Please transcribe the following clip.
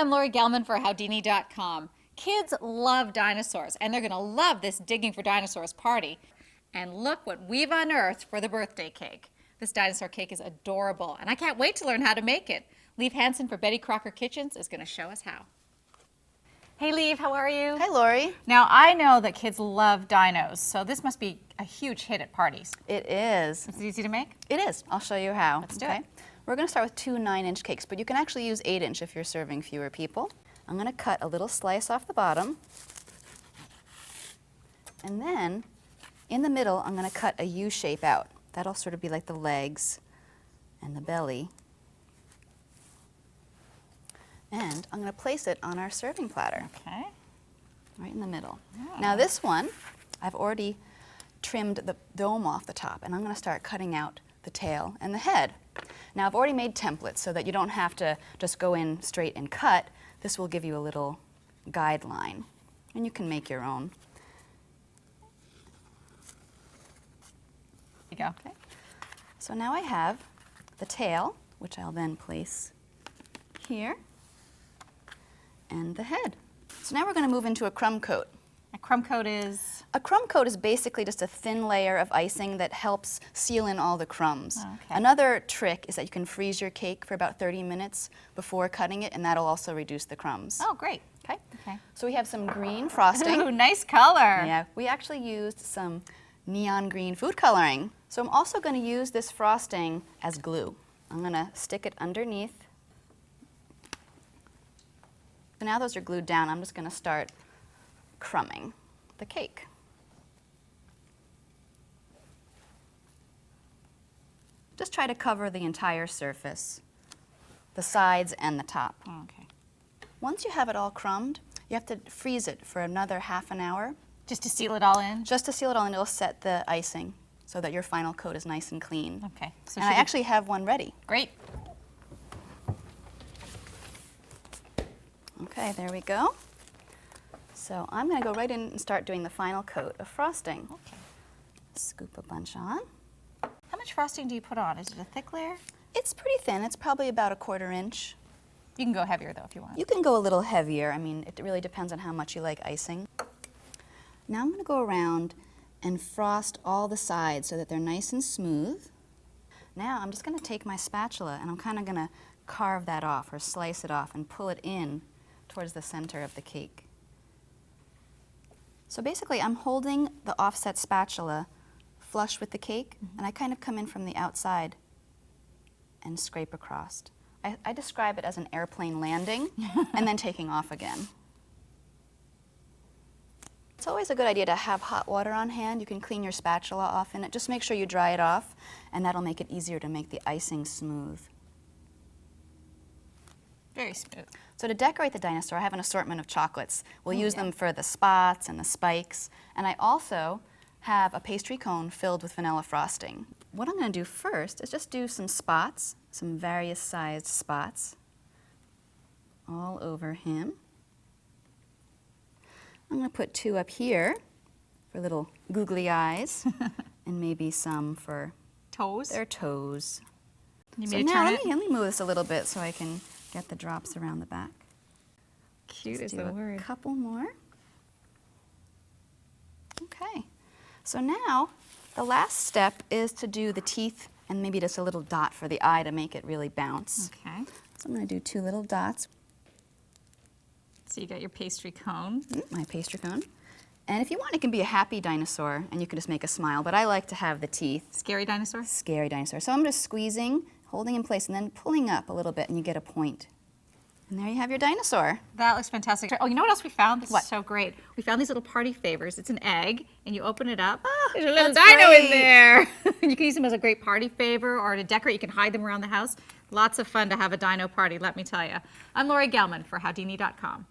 I'm Lori Gelman for Howdini.com. Kids love dinosaurs, and they're going to love this Digging for Dinosaurs party. And look what we've unearthed for the birthday cake. This dinosaur cake is adorable, and I can't wait to learn how to make it. Liv Hansen for Betty Crocker Kitchens is going to show us how. Hey Liv, how are you? Hi Lori. Now I know that kids love dinos, so this must be a huge hit at parties. It is. Is it easy to make? It is. I'll show you how. Let's do it. We're going to start with two 9-inch cakes, but you can actually use 8-inch if you're serving fewer people. I'm going to cut a little slice off the bottom, and then in the middle I'm going to cut a U shape out. That'll sort of be like the legs and the belly. And I'm going to place it on our serving platter. Okay. Right in the middle. Oh. Now this one, I've already trimmed the dome off the top, and I'm going to start cutting out the tail and the head. Now I've already made templates so that you don't have to just go in straight and cut. This will give you a little guideline, and you can make your own. There you go. Okay. So now I have the tail, which I'll then place here, and the head. So now we're going to move into a crumb coat. A crumb coat is? A crumb coat is basically just a thin layer of icing that helps seal in all the crumbs. Oh, okay. Another trick is that you can freeze your cake for about 30 minutes before cutting it, and that'll also reduce the crumbs. Oh, great. Okay. Okay. So we have some green frosting. Ooh, nice color. Yeah, we actually used some neon green food coloring. So I'm also going to use this frosting as glue. I'm going to stick it underneath. So now those are glued down, I'm just going to start crumbing the cake. Just try to cover the entire surface, the sides and the top. Okay. Once you have it all crumbed, you have to freeze it for another half an hour. Just to seal it all in? Just to seal it all in, it'll set the icing so that your final coat is nice and clean. Okay. So and I actually have one ready. Great. Okay, there we go. So I'm going to go right in and start doing the final coat of frosting. Okay. Scoop a bunch on. How much frosting do you put on? Is it a thick layer? It's pretty thin. It's probably about 1/4 inch. You can go heavier though if you want. You can go a little heavier. I mean, it really depends on how much you like icing. Now I'm going to go around and frost all the sides so that they're nice and smooth. Now I'm just going to take my spatula and I'm kind of going to carve that off or slice it off and pull it in towards the center of the cake. So basically I'm holding the offset spatula flush with the cake, and I kind of come in from the outside and scrape across. I describe it as an airplane landing and then taking off again. It's always a good idea to have hot water on hand. You can clean your spatula off in it. Just make sure you dry it off, and that'll make it easier to make the icing smooth. Very smooth. So to decorate the dinosaur, I have an assortment of chocolates. We'll use them for the spots and the spikes. And I also have a pastry cone filled with vanilla frosting. What I'm going to do first is just do some spots, some various sized spots all over him. I'm going to put 2 up here for little googly eyes and maybe some for Toes? their toes. You So may now turn let me move this a little bit so I can get the drops around the back. Cute Let's is do the a word. couple more. Okay. So now the last step is to do the teeth and maybe just a little dot for the eye to make it really bounce. Okay. So I'm going to do 2 little dots. So you got your pastry cone. My pastry cone. And if you want, it can be a happy dinosaur and you can just make a smile, but I like to have the teeth. Scary dinosaur? Scary dinosaur. So I'm just squeezing, holding in place, and then pulling up a little bit, and you get a point. And there you have your dinosaur. That looks fantastic. Oh, you know what else we found? This What? is so great. We found these little party favors. It's an egg, and you open it up. There's a little that's dino great. in there. You can use them as a great party favor or to decorate. You can hide them around the house. Lots of fun to have a dino party, let me tell you. I'm Lori Gelman for Howdini.com.